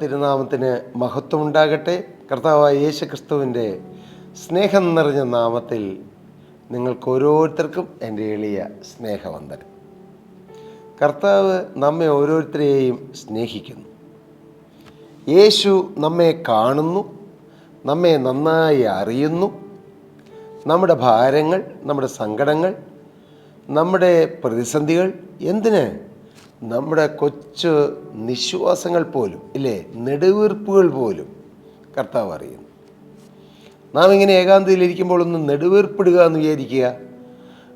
തിരുനാമത്തിന് മഹത്വമുണ്ടാകട്ടെ. കർത്താവായ യേശു ക്രിസ്തുവിൻ്റെ സ്നേഹം നിറഞ്ഞ നാമത്തിൽ നിങ്ങൾക്ക് ഓരോരുത്തർക്കും എൻ്റെ എളിയ സ്നേഹവന്ദനം. കർത്താവ് നമ്മെ ഓരോരുത്തരെയും സ്നേഹിക്കുന്നു. യേശു നമ്മെ കാണുന്നു, നമ്മെ നന്നായി അറിയുന്നു. നമ്മുടെ ഭാരങ്ങൾ, നമ്മുടെ സങ്കടങ്ങൾ, നമ്മുടെ പ്രതിസന്ധികൾ, എന്തിന് നമ്മുടെ കൊച്ചു നിശ്വാസങ്ങൾ പോലും, ഇല്ലേ, നെടുവീർപ്പുകൾ പോലും കർത്താവ് അറിയുന്നു. നാം ഇങ്ങനെ ഏകാന്തതയിലിരിക്കുമ്പോൾ ഒന്ന് നെടുവീർപ്പിടുക എന്ന് വിചാരിക്കുക.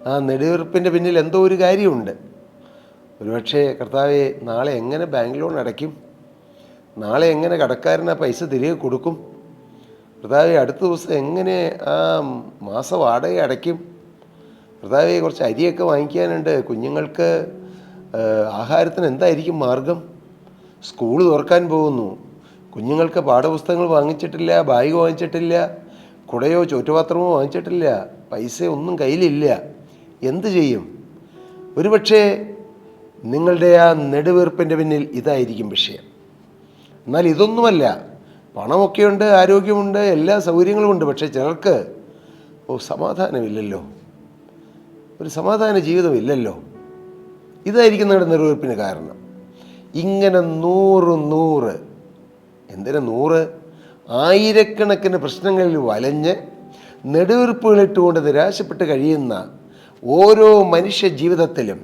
ആ നെടുവീർപ്പിൻ്റെ പിന്നിൽ എന്തോ ഒരു കാര്യമുണ്ട്. ഒരുപക്ഷെ കർത്താവെ, നാളെ എങ്ങനെ ബാങ്ക് ലോൺ അടയ്ക്കും, നാളെ എങ്ങനെ കടക്കാരന് ആ പൈസ തിരികെ കൊടുക്കും, കർത്താവെ അടുത്ത ദിവസം എങ്ങനെ ആ മാസ വാടക അടയ്ക്കും, കർത്താവെ കുറച്ച് അരിയൊക്കെ വാങ്ങിക്കാനുണ്ട്, കുഞ്ഞുങ്ങൾക്ക് ആഹാരത്തിന് എന്തായിരിക്കും മാർഗം, സ്കൂൾ തുറക്കാൻ പോകുന്നു, കുഞ്ഞുങ്ങൾക്ക് പാഠപുസ്തകങ്ങൾ വാങ്ങിച്ചിട്ടില്ല, ബാഗ് വാങ്ങിച്ചിട്ടില്ല, കുടയോ ചോറ്റുപാത്രമോ വാങ്ങിച്ചിട്ടില്ല, പൈസ ഒന്നും കയ്യിലില്ല, എന്ത് ചെയ്യും? ഒരുപക്ഷെ നിങ്ങളുടെ ആ നെടുവീർപ്പിൻ്റെ പിന്നിൽ ഇതായിരിക്കും വിഷയം. എന്നാൽ ഇതൊന്നുമല്ല. പണമൊക്കെയുണ്ട്, ആരോഗ്യമുണ്ട്, എല്ലാ സൗകര്യങ്ങളുമുണ്ട്. പക്ഷേ ചിലർക്ക് സമാധാനമില്ലല്ലോ, ഒരു സമാധാന ജീവിതമില്ലല്ലോ. ഇതായിരിക്കും നിങ്ങളുടെ നെടുവീർപ്പിന് കാരണം. ഇങ്ങനെ 100 എന്തിനാ 100 ആയിരക്കണക്കിന് പ്രശ്നങ്ങളിൽ വലഞ്ഞ് നെടുവീർപ്പുകളിട്ടുകൊണ്ട് നിരാശപ്പെട്ട് കഴിയുന്ന ഓരോ മനുഷ്യ ജീവിതത്തിലും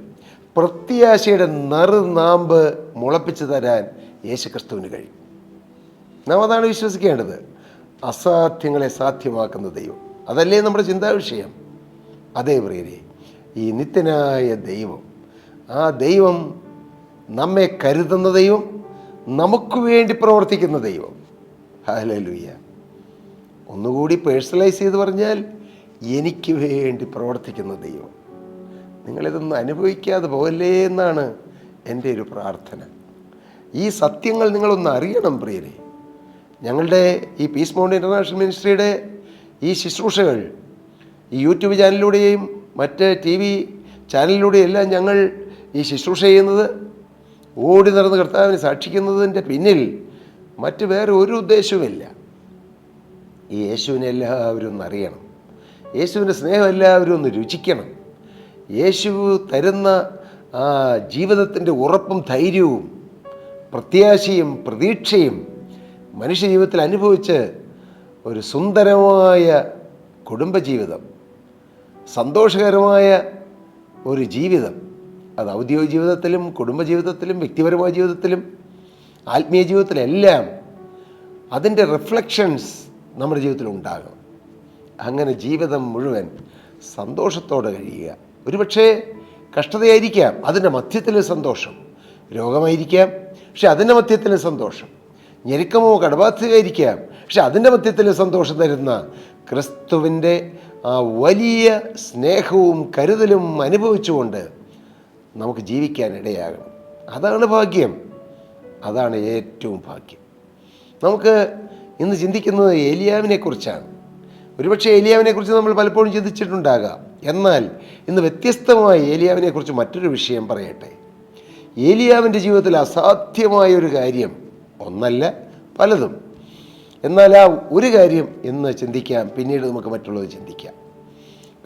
പ്രത്യാശയുടെ നറുനാമ്പ് മുളപ്പിച്ചു തരാൻ യേശുക്രിസ്തുവിന് കഴിയും. നാം അതാണ് വിശ്വസിക്കേണ്ടത്. അസാധ്യങ്ങളെ സാധ്യമാക്കുന്ന ദൈവം, അതല്ലേ നമ്മുടെ ചിന്താവിഷയം. അതേ പ്രിയരെ, ഈ നിത്യനായ ദൈവം, ആ ദൈവം നമ്മെ കരുതുന്ന ദൈവം, നമുക്ക് വേണ്ടി പ്രവർത്തിക്കുന്ന ദൈവം. ഹല്ലേലൂയ. ഒന്നുകൂടി പേഴ്സണലൈസ് ചെയ്ത് പറഞ്ഞാൽ, എനിക്ക് വേണ്ടി പ്രവർത്തിക്കുന്ന ദൈവം. നിങ്ങളിതൊന്നും അനുഭവിക്കാതെ പോകല്ലേ എന്നാണ് എൻ്റെ ഒരു പ്രാർത്ഥന. ഈ സത്യങ്ങൾ നിങ്ങളൊന്ന് അറിയണം പ്രിയരെ. ഞങ്ങളുടെ ഈ പീസ് മൗണ്ട് ഇൻ്റർനാഷണൽ മിനിസ്ട്രിയുടെ ഈ ശുശ്രൂഷകൾ ഈ യൂട്യൂബ് ചാനലിലൂടെയും മറ്റ് TV ചാനലിലൂടെയും എല്ലാം ഞങ്ങൾ ഈ ശുശ്രൂഷ ചെയ്യുന്നത്, ഓടി നടന്ന് കർത്താവിനെ സാക്ഷിക്കുന്നതിൻ്റെ പിന്നിൽ മറ്റ് വേറെ ഒരു ഉദ്ദേശവുമില്ല. ഈ യേശുവിനെ എല്ലാവരും ഒന്ന് അറിയണം, യേശുവിൻ്റെ സ്നേഹം എല്ലാവരും ഒന്ന് രുചിക്കണം. യേശു തരുന്ന ആ ജീവിതത്തിൻ്റെ ഉറപ്പും ധൈര്യവും പ്രത്യാശയും പ്രതീക്ഷയും മനുഷ്യജീവിതത്തിൽ അനുഭവിച്ച് ഒരു സുന്ദരമായ കുടുംബജീവിതം, സന്തോഷകരമായ ഒരു ജീവിതം, അത് ഔദ്യോഗിക ജീവിതത്തിലും കുടുംബജീവിതത്തിലും വ്യക്തിപരമായ ജീവിതത്തിലും ആത്മീയ ജീവിതത്തിലെല്ലാം അതിൻ്റെ റിഫ്ലക്ഷൻസ് നമ്മുടെ ജീവിതത്തിൽ ഉണ്ടാകും. അങ്ങനെ ജീവിതം മുഴുവൻ സന്തോഷത്തോടെ കഴിയുക. ഒരുപക്ഷെ കഷ്ടതയായിരിക്കാം, അതിൻ്റെ മധ്യത്തിൽ സന്തോഷം. രോഗമായിരിക്കാം, പക്ഷെ അതിൻ്റെ മധ്യത്തിൽ സന്തോഷം. ഞെരുക്കമോ കടബാധ്യതയായിരിക്കാം, പക്ഷെ അതിൻ്റെ മധ്യത്തിൽ സന്തോഷം തരുന്ന ക്രിസ്തുവിൻ്റെ ആ വലിയ സ്നേഹവും കരുതലും അനുഭവിച്ചുകൊണ്ട് നമുക്ക് ജീവിക്കാൻ ഇടയാകണം. അതാണ് ഭാഗ്യം, അതാണ് ഏറ്റവും ഭാഗ്യം. നമുക്ക് ഇന്ന് ചിന്തിക്കുന്നത് ഏലിയാവിനെക്കുറിച്ചാണ്. ഒരുപക്ഷെ ഏലിയാവിനെക്കുറിച്ച് നമ്മൾ പലപ്പോഴും ചിന്തിച്ചിട്ടുണ്ടാകാം. എന്നാൽ ഇന്ന് വ്യത്യസ്തമായി ഏലിയാവിനെക്കുറിച്ച് മറ്റൊരു വിഷയം പറയട്ടെ. ഏലിയാവിൻ്റെ ജീവിതത്തിൽ അസാധ്യമായൊരു കാര്യം ഒന്നല്ല, പലതും. എന്നാൽ ആ ഒരു കാര്യം ഇന്ന് ചിന്തിക്കാം, പിന്നീട് നമുക്ക് മറ്റുള്ളത് ചിന്തിക്കാം.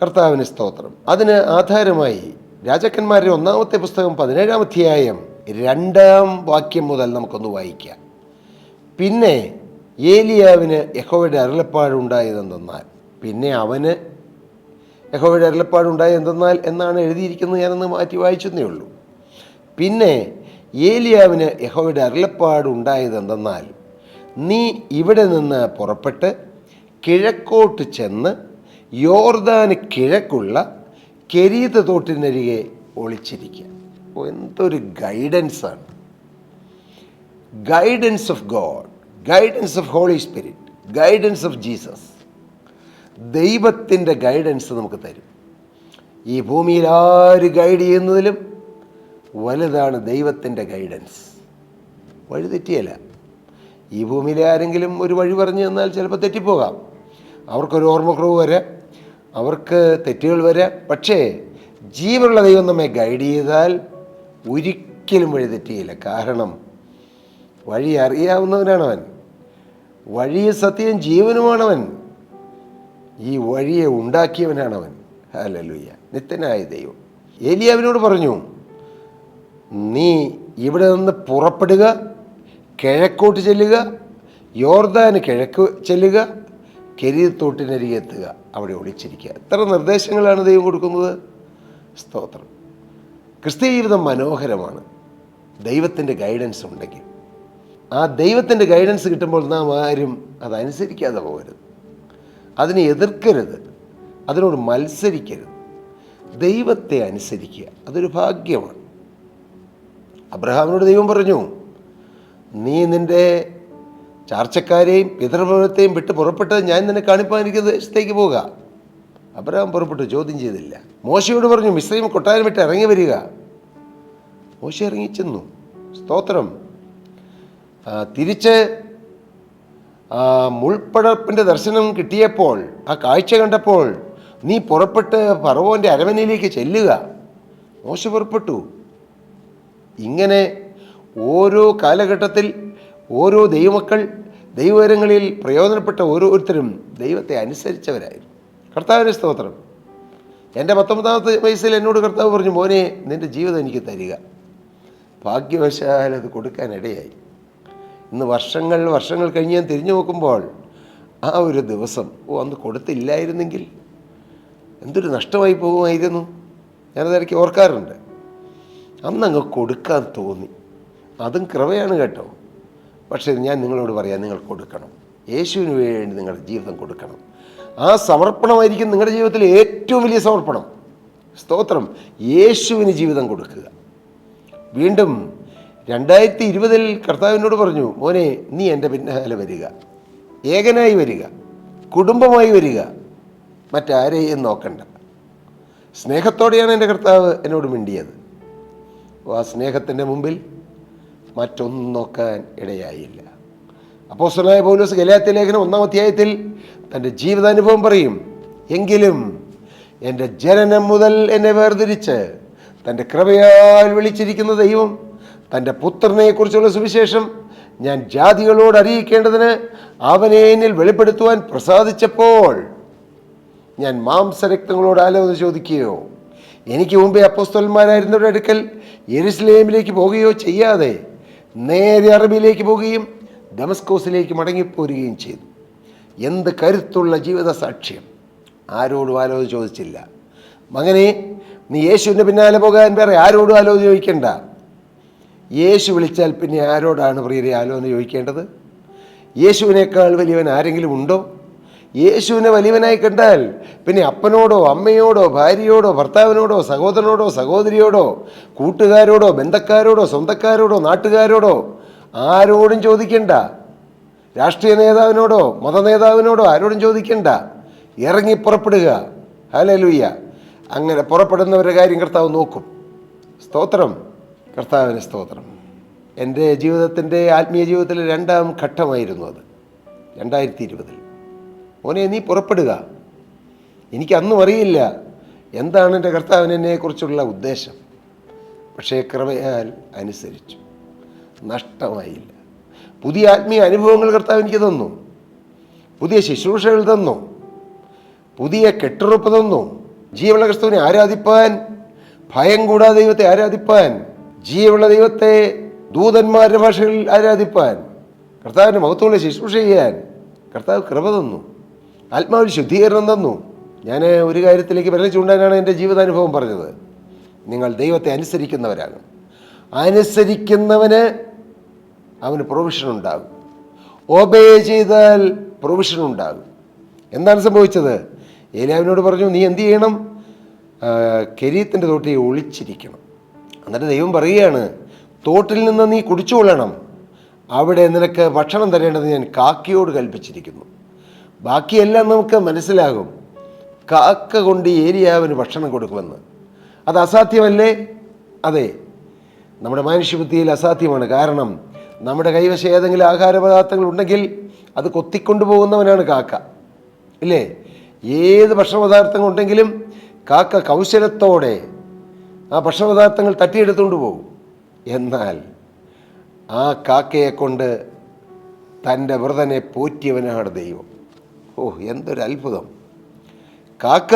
കർത്താവിന് സ്തോത്രം. അതിന് ആധാരമായി രാജാക്കന്മാരുടെ 1-ാമത്തെ പുസ്തകം 17-ാം അധ്യായം 2-ാം വാക്യം മുതൽ നമുക്കൊന്ന് വായിക്കാം. പിന്നെ ഏലിയാവിന് യഹോവയുടെ അരുളപ്പാടുണ്ടായതെന്തെന്നാൽ, പിന്നെ അവന് യഹോവയുടെ അരുളപ്പാടുണ്ടായതെന്തെന്നാൽ എന്നാണ് എഴുതിയിരിക്കുന്നത്. ഞാനൊന്ന് മാറ്റി വായിച്ചെന്നേ ഉള്ളൂ. പിന്നെ ഏലിയാവിന് യഹോവയുടെ അരുളപ്പാടുണ്ടായതെന്തെന്നാൽ, നീ ഇവിടെ നിന്ന് പുറപ്പെട്ട് കിഴക്കോട്ട് ചെന്ന് യോർദാന് കിഴക്കുള്ള കെരീത്ത് തോട്ടിനരികെ ഒളിച്ചിരിക്കുക. എന്തൊരു ഗൈഡൻസാണ്! Guidance of God, guidance of holy spirit, guidance of Jesus. ദൈവത്തിൻ്റെ ഗൈഡൻസ് നമുക്ക് തരും. ഈ ഭൂമിയിൽ ആര് ഗൈഡ് ചെയ്യുന്നതിലും വലുതാണ് ദൈവത്തിൻ്റെ ഗൈഡൻസ്. വഴിതെറ്റിയല്ല. ഈ ഭൂമിയിലെ ആരെങ്കിലും ഒരു വഴി പറഞ്ഞു തന്നാൽ ചിലപ്പോൾ തെറ്റിപ്പോകാം, അവർക്കൊരു ഓർമ്മക്കുറവ് വരാം, അവർക്ക് തെറ്റുകൾ വരാം. പക്ഷേ ജീവനുള്ള ദൈവം നമ്മെ ഗൈഡ് ചെയ്താൽ ഒരിക്കലും വഴിതെറ്റിയില്ല. കാരണം വഴി അറിയാവുന്നവനാണവൻ. വഴിയും സത്യവും ജീവനുമാണവൻ. ഈ വഴിയെ ഉണ്ടാക്കിയവനാണവൻ. ഹല്ലേലൂയ. നിത്യനായ ദൈവം ഏലിയാവിനോട് പറഞ്ഞു, നീ ഇവിടെ നിന്ന് പുറപ്പെടുക, കിഴക്കോട്ട് ചെല്ലുക, യോർദാന് കിഴക്ക് ചെല്ലുക, കെരീത്ത് തോട്ടിനരികെ എത്തുക, അവിടെ ഒളിച്ചിരിക്കുക. എത്ര നിർദ്ദേശങ്ങളാണ് ദൈവം കൊടുക്കുന്നത്. സ്തോത്രം. ക്രിസ്തീയ ജീവിതം മനോഹരമാണ് ദൈവത്തിൻ്റെ ഗൈഡൻസ് ഉണ്ടെങ്കിൽ. ആ ദൈവത്തിൻ്റെ ഗൈഡൻസ് കിട്ടുമ്പോൾ നാം ആരും അതനുസരിക്കാതെ പോകരുത്, അതിനെ എതിർക്കരുത്, അതിനോട് മത്സരിക്കരുത്. ദൈവത്തെ അനുസരിക്കുക, അതൊരു ഭാഗ്യമാണ്. അബ്രഹാമിനോട് ദൈവം പറഞ്ഞു, നീ നിൻ്റെ ചാർച്ചക്കാരെയും പിതൃഭവനത്തെയും വിട്ട് പുറപ്പെട്ടത് ഞാൻ നിന്നെ കാണിപ്പാനിരിക്കുന്ന ദേശത്തേക്ക് പോവുക. അബ്രഹാം പുറപ്പെട്ടു, ചോദ്യം ചെയ്തില്ല. മോശയോട് പറഞ്ഞു, മിസ്രയീം കൊട്ടാരം വിട്ട് ഇറങ്ങി വരിക. മോശ ഇറങ്ങിച്ചെന്നു. സ്തോത്രം. തിരിച്ച് മുൾപ്പടപ്പിൻ്റെ ദർശനം കിട്ടിയപ്പോൾ, ആ കാഴ്ച കണ്ടപ്പോൾ, നീ പുറപ്പെട്ട് ഫറവോൻ്റെ അരമനയിലേക്ക് ചെല്ലുക. മോശ പുറപ്പെട്ടു. ഇങ്ങനെ ഓരോ കാലഘട്ടത്തിൽ ഓരോ ദൈവമക്കൾ ദൈവകരങ്ങളിൽ പ്രയോജനപ്പെട്ട ഓരോരുത്തരും ദൈവത്തെ അനുസരിച്ചവരായിരുന്നു. കർത്താവിൻ്റെ സ്തോത്രം. എൻ്റെ 19ാമത്തെ വയസ്സിൽ എന്നോട് കർത്താവ് പറഞ്ഞു, മോനെ, നിൻ്റെ ജീവിതം എനിക്ക് തരിക. ഭാഗ്യവശാൽ അത് കൊടുക്കാനിടയായി. ഇന്ന് വർഷങ്ങൾ കഴിഞ്ഞ് ഞാൻ തിരിഞ്ഞു നോക്കുമ്പോൾ ആ ഒരു ദിവസം, അന്ന് കൊടുത്തില്ലായിരുന്നെങ്കിൽ എന്തൊരു നഷ്ടമായി പോകുമായിരുന്നു. ഞാനതിടയ്ക്ക് ഓർക്കാറുണ്ട്. അന്നങ്ങ് കൊടുക്കാൻ തോന്നി. അതും കൃപയാണ് കേട്ടോ. പക്ഷേ ഞാൻ നിങ്ങളോട് പറയാം, നിങ്ങൾ കൊടുക്കണം. യേശുവിന് വേണ്ടി നിങ്ങളുടെ ജീവിതം കൊടുക്കണം. ആ സമർപ്പണമായിരിക്കും നിങ്ങളുടെ ജീവിതത്തിലെ ഏറ്റവും വലിയ സമർപ്പണം. സ്തോത്രം. യേശുവിന് ജീവിതം കൊടുക്കുക. വീണ്ടും 2020 കർത്താവിനോട് പറഞ്ഞു, മോനെ, നീ എൻ്റെ പിന്നാലെ വരിക, ഏകനായി വരിക, കുടുംബമായി വരിക, മറ്റാരെയും നോക്കണ്ട. സ്നേഹത്തോടെയാണ് എൻ്റെ കർത്താവ് എന്നോട് മിണ്ടിയത്. ആ സ്നേഹത്തിൻ്റെ മുമ്പിൽ മറ്റൊന്നും നോക്കാൻ ഇടയായില്ല. അപ്പോസ്തലനായ പൗലോസ് ഗലാത്യ ലേഖനം 1-ാം അധ്യായത്തിൽ തൻ്റെ ജീവിതാനുഭവം പറയും, എങ്കിലും എൻ്റെ ജനനം മുതൽ എന്നെ വേർതിരിച്ച് തൻ്റെ കൃപയാൽ വിളിച്ചിരിക്കുന്ന ദൈവം തൻ്റെ പുത്രനെക്കുറിച്ചുള്ള സുവിശേഷം ഞാൻ ജാതികളോട് അറിയിക്കേണ്ടതിന് അവനെ എന്നിൽ വെളിപ്പെടുത്തുവാൻ പ്രസാദിച്ചപ്പോൾ ഞാൻ മാംസരക്തങ്ങളോട് ആലോചന ചോദിക്കുകയോ എനിക്ക് മുമ്പേ അപ്പോസ്തലന്മാരായിരുന്നവരുടെ അടുക്കൽ യെരുശലേമിലേക്ക് പോവുകയോ ചെയ്യാതെ നേരെ അറബിയിലേക്ക് പോവുകയും ദമസ്കോസിലേക്ക് മടങ്ങിപ്പോരുകയും ചെയ്തു. എന്ത് കരുത്തുള്ള ജീവിത സാക്ഷ്യം. ആരോടും ആലോചന ചോദിച്ചില്ല. മകനെ, നീ യേശുവിൻ്റെ പിന്നാലെ പോകാൻ വേറെ ആരോടും ആലോചന ചോദിക്കേണ്ട. യേശു വിളിച്ചാൽ പിന്നെ ആരോടാണ് പ്രിയരെ ആലോചന ചോദിക്കേണ്ടത്? യേശുവിനേക്കാൾ വലിയവൻ ആരെങ്കിലും ഉണ്ടോ? യേശുവിനെ വലിയവനായി കണ്ടാൽ പിന്നെ അപ്പനോടോ അമ്മയോടോ ഭാര്യയോടോ ഭർത്താവിനോടോ സഹോദരനോടോ സഹോദരിയോടോ കൂട്ടുകാരോടോ ബന്ധക്കാരോടോ സ്വന്തക്കാരോടോ നാട്ടുകാരോടോ ആരോടും ചോദിക്കണ്ട. രാഷ്ട്രീയ നേതാവിനോടോ മതനേതാവിനോടോ ആരോടും ചോദിക്കണ്ട. ഇറങ്ങി പുറപ്പെടുക. ഹല്ലേലൂയ. അങ്ങനെ പുറപ്പെടുന്നവരുടെ കാര്യം കർത്താവ് നോക്കും. സ്തോത്രം. കർത്താവിന് സ്തോത്രം. എൻ്റെ ജീവിതത്തിൻ്റെ ആത്മീയ ജീവിതത്തിലെ 2-ാം ഘട്ടമായിരുന്നു അത്. 2020 മോനെ, നീ പുറപ്പെടുക. എനിക്ക് അന്നും അറിയില്ല എന്താണ് എൻ്റെ കർത്താവിന് എന്നെക്കുറിച്ചുള്ള ഉദ്ദേശം. പക്ഷേ കൃപയാൽ അനുസരിച്ചു. നഷ്ടമായില്ല. പുതിയ ആത്മീയ അനുഭവങ്ങൾ കർത്താവ് എനിക്ക് തന്നു. പുതിയ ശുശ്രൂഷകൾ തന്നു. പുതിയ കെട്ടുറപ്പ് തന്നു. ജീവനുള്ള ക്രിസ്തുവിനെ ആരാധിപ്പാൻ, ഭയം കൂടാതെ ദൈവത്തെ ആരാധിപ്പാൻ, ജീവനുള്ള ദൈവത്തെ ദൂതന്മാരുടെ ഭാഷകളിൽ ആരാധിപ്പാൻ, കർത്താവിൻ്റെ മഹത്വമുള്ള ശുശ്രൂഷ ചെയ്യാൻ കർത്താവ് കൃപ തന്നു. ആത്മാവിൽ ശുദ്ധീകരണം തന്നു. ഞാൻ ഒരു കാര്യത്തിലേക്ക് വിരൽ ചൂണ്ടാനാണ് എൻ്റെ ജീവിതാനുഭവം പറഞ്ഞത്. നിങ്ങൾ ദൈവത്തെ അനുസരിക്കുന്നവരാണ്. അനുസരിക്കുന്നവന് അവന് പ്രൊവിഷൻ ഉണ്ടാകും. ഒബേ ചെയ്താൽ പ്രൊവിഷൻ ഉണ്ടാകും. എന്താണ് സംഭവിച്ചത്? ഏലിയാവിനോട് പറഞ്ഞു, നീ എന്ത് ചെയ്യണം? കെരീത്തിൻ്റെ തോട്ടിൽ ഒളിച്ചിരിക്കണം. എന്നിട്ട് ദൈവം പറയുകയാണ്, തോട്ടിൽ നിന്ന് നീ കുടിച്ചുകൊള്ളണം. അവിടെ നിനക്ക് ഭക്ഷണം തരേണ്ടത് ഞാൻ കാക്കയോട് കൽപ്പിച്ചിരിക്കുന്നു. ബാക്കിയെല്ലാം നമുക്ക് മനസ്സിലാകും. കാക്ക കൊണ്ട് ഏലിയാവിന് ഭക്ഷണം കൊടുക്കുമെന്ന്. അത് അസാധ്യമല്ലേ? അതെ, നമ്മുടെ മനുഷ്യബുദ്ധിയിൽ അസാധ്യമാണ്. കാരണം നമ്മുടെ കൈവശം ഏതെങ്കിലും ആഹാരപദാർത്ഥങ്ങൾ ഉണ്ടെങ്കിൽ അത് കൊത്തിക്കൊണ്ടു പോകുന്നവനാണ് കാക്ക, ഇല്ലേ? ഏത് ഭക്ഷണപദാർത്ഥങ്ങൾ ഉണ്ടെങ്കിലും കാക്ക കൗശലത്തോടെ ആ ഭക്ഷണപദാർത്ഥങ്ങൾ തട്ടിയെടുത്തുകൊണ്ട് പോകും. എന്നാൽ ആ കാക്കയെ കൊണ്ട് തൻ്റെ വ്രതനെ പോറ്റിയവനാണ് ദൈവം. ഓ, എന്തൊരു അത്ഭുതം! കാക്ക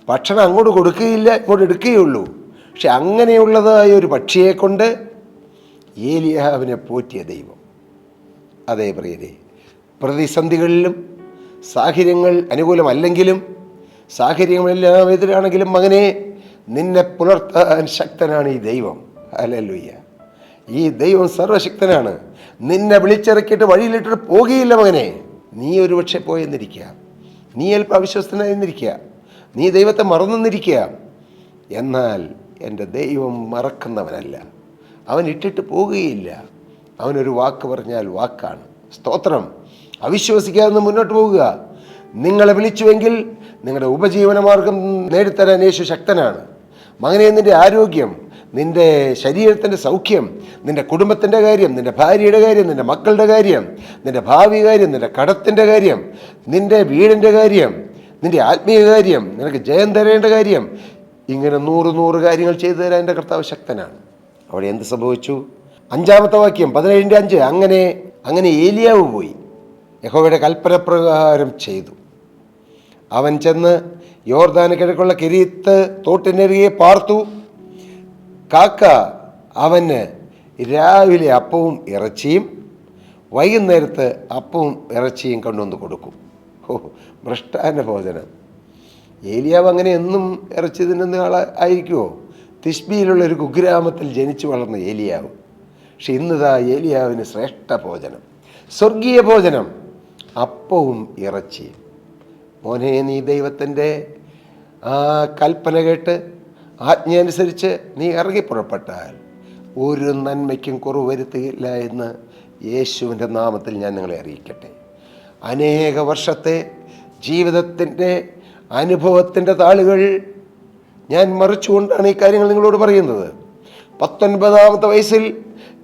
ഭക്ഷണം അങ്ങോട്ട് കൊടുക്കുകയില്ല, ഇങ്ങോട്ട് എടുക്കുകയുള്ളൂ. പക്ഷെ അങ്ങനെയുള്ളതായ ഒരു പക്ഷിയെ കൊണ്ട് ഏലിയാവിനെ പോറ്റിയ ദൈവം. അതേ പ്രിയരെ, പ്രതിസന്ധികളിലും സാഹചര്യങ്ങൾ അനുകൂലമല്ലെങ്കിലും സാഹചര്യങ്ങളെല്ലാം എതിരാണെങ്കിലും മകനെ, നിന്നെ പുലർത്താൻ ശക്തനാണ് ഈ ദൈവം. ഹല്ലേലൂയ! ഈ ദൈവം സർവശക്തനാണ്. നിന്നെ വിളിച്ചിറക്കിയിട്ട് വഴിയിലിട്ടിട്ട് പോകുകയില്ല മകനെ. നീ ഒരു പക്ഷെ പോയെന്നിരിക്കുക, നീ അല്പം അവിശ്വസ്തനായെന്നിരിക്കുക, നീ ദൈവത്തെ മറന്നെന്നിരിക്കുക. എന്നാൽ എൻ്റെ ദൈവം മറക്കുന്നവനല്ല, അവൻ ഇട്ടിട്ട് പോകുകയില്ല. അവനൊരു വാക്ക് പറഞ്ഞാൽ വാക്കാണ്. സ്തോത്രം! അവിശ്വസിക്കാതെ മുന്നോട്ട് പോകുക. നിങ്ങളെ വിളിച്ചുവെങ്കിൽ നിങ്ങളുടെ ഉപജീവനമാർഗം നേടിത്തരാൻ യേശു ശക്തനാണ്. മകനെ, നിൻ്റെ ആരോഗ്യം, നിൻ്റെ ശരീരത്തിൻ്റെ സൗഖ്യം, നിൻ്റെ കുടുംബത്തിൻ്റെ കാര്യം, നിൻ്റെ ഭാര്യയുടെ കാര്യം, നിൻ്റെ മക്കളുടെ കാര്യം, നിൻ്റെ ഭാവി കാര്യം, നിൻ്റെ കടത്തിൻ്റെ കാര്യം, നിൻ്റെ വീടിൻ്റെ കാര്യം, നിൻ്റെ ആത്മീയ കാര്യം, നിനക്ക് ജയം തരേണ്ട കാര്യം, ഇങ്ങനെ 100 കാര്യങ്ങൾ ചെയ്തു തരാൻ എൻ്റെ കർത്താവ് ശക്തനാണ്. അവിടെ എന്ത് സംഭവിച്ചു? 5-ാമത്തെ വാക്യം, 17-5. അങ്ങനെ ഏലിയാവ് പോയി യഹോവയുടെ കൽപ്പന പ്രകാരം ചെയ്തു. അവൻ ചെന്ന് യോർദാന് കിഴക്കുള്ള കെരീത്ത് തോട്ടിനരികെ പാർത്തു. കാക്ക അവന് രാവിലെ അപ്പവും ഇറച്ചിയും വൈകുന്നേരത്ത് അപ്പവും ഇറച്ചിയും കൊണ്ടുവന്ന് കൊടുക്കും. ഓ, മൃഷ്ടാന്ന ഭോജനം! ഏലിയാവ് അങ്ങനെ എന്നും ഇറച്ചി തിന്നുന്ന ആളായിരിക്കുമോ? തിശ്ബിയിലുള്ളൊരു കുഗ്രാമത്തിൽ ജനിച്ചു വളർന്ന ഏലിയാവ്. പക്ഷെ ഇന്നിതാ ഏലിയാവിന് ശ്രേഷ്ഠ ഭോജനം, സ്വർഗീയ ഭോജനം, അപ്പവും ഇറച്ചിയും. മോനെ, നീ ദൈവത്തിൻ്റെ ആ കൽപ്പന കേട്ട് ആജ്ഞയനുസരിച്ച് നീ ഇറങ്ങിപ്പുറപ്പെട്ടാൽ ഒരു നന്മയ്ക്കും കുറവ് വരുത്തുകയില്ല എന്ന് യേശുവിൻ്റെ നാമത്തിൽ ഞാൻ നിങ്ങളെ അറിയിക്കട്ടെ. അനേക വർഷത്തെ ജീവിതത്തിൻ്റെ അനുഭവത്തിൻ്റെ താളുകൾ ഞാൻ മറിച്ചുകൊണ്ടാണ് ഈ കാര്യങ്ങൾ നിങ്ങളോട് പറയുന്നത്. 19-ാമത്തെ വയസ്സിൽ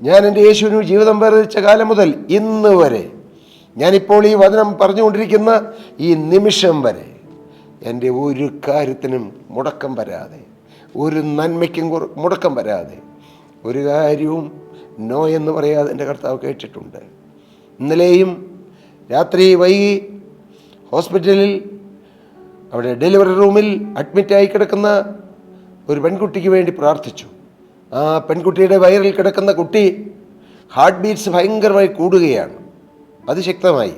ഞാൻ എൻ്റെ യേശുവിന് ജീവിതം വേർതിരിച്ച കാലം മുതൽ ഇന്ന് വരെ, ഞാനിപ്പോൾ ഈ വചനം പറഞ്ഞുകൊണ്ടിരിക്കുന്ന ഈ നിമിഷം വരെ, എൻ്റെ ഒരു കാര്യത്തിനും മുടക്കം വരാതെ, ഒരു നന്മയ്ക്കും മുടക്കം വരാതെ, ഒരു കാര്യവും നോ എന്ന് പറയാതെ എൻ്റെ കർത്താവ് കേട്ടിട്ടുണ്ട്. ഇന്നലെയും രാത്രി വൈകി ഹോസ്പിറ്റലിൽ അവിടെ ഡെലിവറി റൂമിൽ അഡ്മിറ്റായി കിടക്കുന്ന ഒരു പെൺകുട്ടിക്ക് വേണ്ടി പ്രാർത്ഥിച്ചു. ആ പെൺകുട്ടിയുടെ വയറിൽ കിടക്കുന്ന കുട്ടി ഹാർട്ട് ബീറ്റ്സ് ഭയങ്കരമായി കൂടുകയാണ്, അതിശക്തമായി.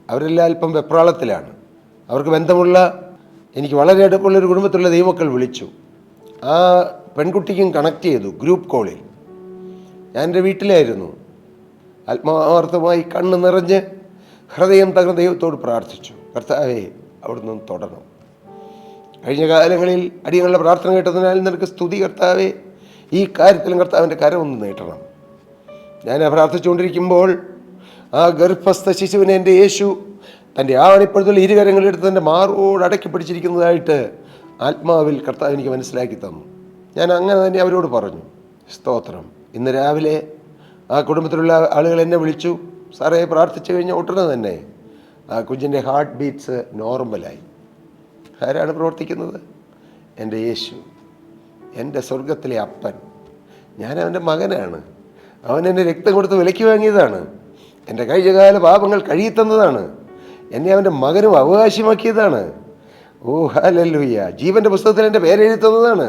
അവരെല്ലാം അല്പം വെപ്രാളത്തിലാണ്. അവർക്ക് ബന്ധമുള്ള, എനിക്ക് വളരെ അടുപ്പമുള്ളൊരു കുടുംബത്തിലുള്ള ദൈവമക്കൾ വിളിച്ചു. ആ പെൺകുട്ടിക്കും കണക്ട് ചെയ്തു ഗ്രൂപ്പ് കോളിൽ. ഞാൻ എൻ്റെ വീട്ടിലായിരുന്നു. ആത്മാർത്ഥമായി കണ്ണ് നിറഞ്ഞ് ഹൃദയം തകർന്ന ദൈവത്തോട് പ്രാർത്ഥിച്ചു, കർത്താവേ, അവിടുന്ന് തുടരണം. കഴിഞ്ഞ കാലങ്ങളിൽ അടിയങ്ങളുടെ പ്രാർത്ഥന കേട്ടതിനാൽ നിനക്ക് സ്തുതി കർത്താവേ. ഈ കാര്യത്തിലും കർത്താവിൻ്റെ കരം ഒന്ന് നീട്ടണം. ഞാൻ പ്രാർത്ഥിച്ചുകൊണ്ടിരിക്കുമ്പോൾ ആ ഗർഭസ്ഥ ശിശുവിനെ എൻ്റെ യേശു തൻ്റെ ആണിപ്പഴുത്തുള്ള ഇരുകരങ്ങളെടുത്ത് തൻ്റെ മാറോട് അടക്കി പിടിച്ചിരിക്കുന്നതായിട്ട് ആത്മാവിൽ കർത്താവ് എനിക്ക് മനസ്സിലാക്കി തന്നു. ഞാൻ അങ്ങനെ തന്നെ അവരോട് പറഞ്ഞു. സ്തോത്രം! ഇന്ന് രാവിലെ ആ കുടുംബത്തിലുള്ള ആളുകൾ എന്നെ വിളിച്ചു. സാറേ, പ്രാർത്ഥിച്ചു കഴിഞ്ഞാൽ ഉടനെ തന്നെ ആ കുഞ്ഞിൻ്റെ ഹാർട്ട് ബീറ്റ്സ് നോർമലായി. ആരാണ് പ്രവർത്തിക്കുന്നത്? എൻ്റെ യേശു, എൻ്റെ സ്വർഗത്തിലെ അപ്പൻ. ഞാൻ അവൻ്റെ മകനാണ്. അവൻ എന്നെ രക്തം കൊടുത്ത് വിലയ്ക്ക് വാങ്ങിയതാണ്. എൻ്റെ കഴിഞ്ഞകാല പാപങ്ങൾ കഴുകിത്തന്നതാണ്. എന്നെ അവൻ്റെ മകനും അവകാശമാക്കിയതാണ്. ഓ ഹല്ലേലൂയ! ജീവൻ്റെ പുസ്തകത്തിൽ എൻ്റെ പേരെഴുതി തന്നതാണ്.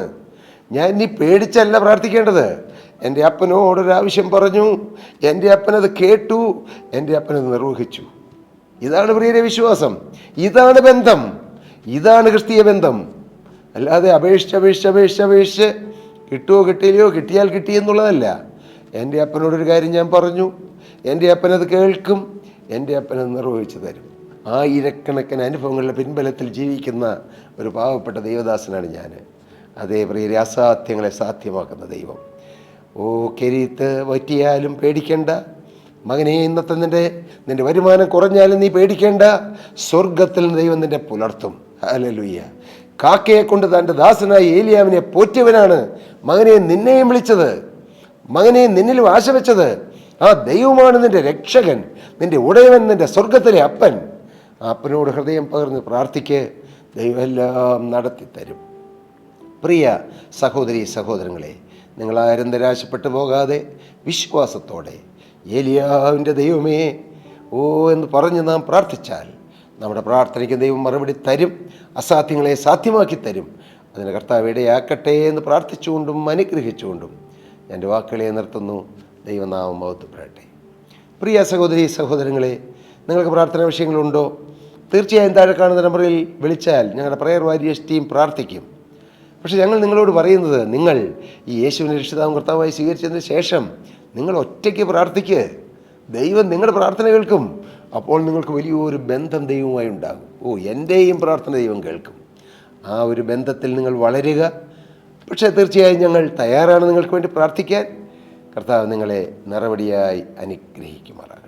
ഞാൻ ഇനി പേടിച്ചല്ല പ്രാർത്ഥിക്കേണ്ടത്. എൻ്റെ അപ്പനോടൊരാവശ്യം പറഞ്ഞു, എൻ്റെ അപ്പനത് കേട്ടു, എൻ്റെ അപ്പനത് നിർവഹിച്ചു. ഇതാണ് പ്രിയരെ വിശ്വാസം, ഇതാണ് ബന്ധം, ഇതാണ് ക്രിസ്തീയ ബന്ധം. അല്ലാതെ അപേക്ഷിച്ച് കിട്ടുമോ കിട്ടിയില്ലയോ, കിട്ടിയാൽ കിട്ടിയെന്നുള്ളതല്ല. എൻ്റെ അപ്പനോടൊരു കാര്യം ഞാൻ പറഞ്ഞു, എൻ്റെ അപ്പനത് കേൾക്കും, എൻ്റെ അപ്പനത് നിർവഹിച്ചു തരും. ആയിരക്കണക്കിന് അനുഭവങ്ങളുടെ പിൻബലത്തിൽ ജീവിക്കുന്ന ഒരു പാവപ്പെട്ട ദൈവദാസനാണ് ഞാൻ. അതേ പ്രിയരെ, അസാധ്യങ്ങളെ സാധ്യമാക്കുന്ന ദൈവം. ഓ, കെരീത്ത് വറ്റിയാലും പേടിക്കേണ്ട മകനെ. ഇന്നത്തെ നിൻ്റെ വരുമാനം കുറഞ്ഞാലും നീ പേടിക്കേണ്ട. സ്വർഗത്തിൽ ദൈവം നിന്നെ പുലർത്തും. ഹല്ലേലൂയ! കാക്കയെ കൊണ്ട് തൻ്റെ ദാസനായി ഏലിയാവിനെ പോറ്റിയവനാണ് മകനെ നിന്നെയും വിളിച്ചത്, മകനെ നിന്നിലും ആശ വെച്ചത്. ആ ദൈവമാണ് നിൻ്റെ രക്ഷകൻ, നിൻ്റെ ഉടയവൻ, നിൻ്റെ സ്വർഗത്തിലെ അപ്പൻ. ആ അപ്പനോട് ഹൃദയം പകർന്ന് പ്രാർത്ഥിക്ക്, ദൈവം എല്ലാം നടത്തിത്തരും. പ്രിയ സഹോദരി സഹോദരങ്ങളെ, നിങ്ങളാരും നിരാശപ്പെട്ടു പോകാതെ വിശ്വാസത്തോടെ ഏലിയാവിൻ്റെ ദൈവമേ ഓ എന്ന് പറഞ്ഞ് നാം പ്രാർത്ഥിച്ചാൽ നമ്മുടെ പ്രാർത്ഥനയ്ക്ക് ദൈവം മറുപടി തരും, അസാധ്യങ്ങളെ സാധ്യമാക്കി തരും. അതിന് കർത്താവ് ഇടയാക്കട്ടെ എന്ന് പ്രാർത്ഥിച്ചുകൊണ്ടും അനുഗ്രഹിച്ചുകൊണ്ടും എൻ്റെ വാക്കുകളെ നിർത്തുന്നു. ദൈവനാമം മഹത്വപ്പെടട്ടെ. പ്രിയ സഹോദരി സഹോദരങ്ങളെ, നിങ്ങൾക്ക് പ്രാർത്ഥനാ വിഷയങ്ങളുണ്ടോ? തീർച്ചയായും താഴെ കാണുന്ന നമ്പറിൽ വിളിച്ചാൽ ഞങ്ങളുടെ പ്രയർ വാരിയേഴ്സ് ടീം പ്രാർത്ഥിക്കും. പക്ഷേ ഞങ്ങൾ നിങ്ങളോട് പറയുന്നത്, നിങ്ങൾ ഈ യേശുവിനെ രക്ഷിതാവും കർത്താവായി സ്വീകരിച്ചതിന് ശേഷം നിങ്ങൾ ഒറ്റയ്ക്ക് പ്രാർത്ഥിക്കുക. ദൈവം നിങ്ങളുടെ പ്രാർത്ഥന കേൾക്കും. അപ്പോൾ നിങ്ങൾക്ക് വലിയൊരു ബന്ധം ദൈവവുമായി ഉണ്ടാകും. എൻ്റെയും പ്രാർത്ഥന ദൈവം കേൾക്കും. ആ ഒരു ബന്ധത്തിൽ നിങ്ങൾ വളരുക. പക്ഷേ തീർച്ചയായും ഞങ്ങൾ തയ്യാറാണ് നിങ്ങൾക്ക് വേണ്ടി പ്രാർത്ഥിക്കാൻ. കർത്താവ് നിങ്ങളെ നിറവടിയായി അനുഗ്രഹിക്കുമാറാണ്.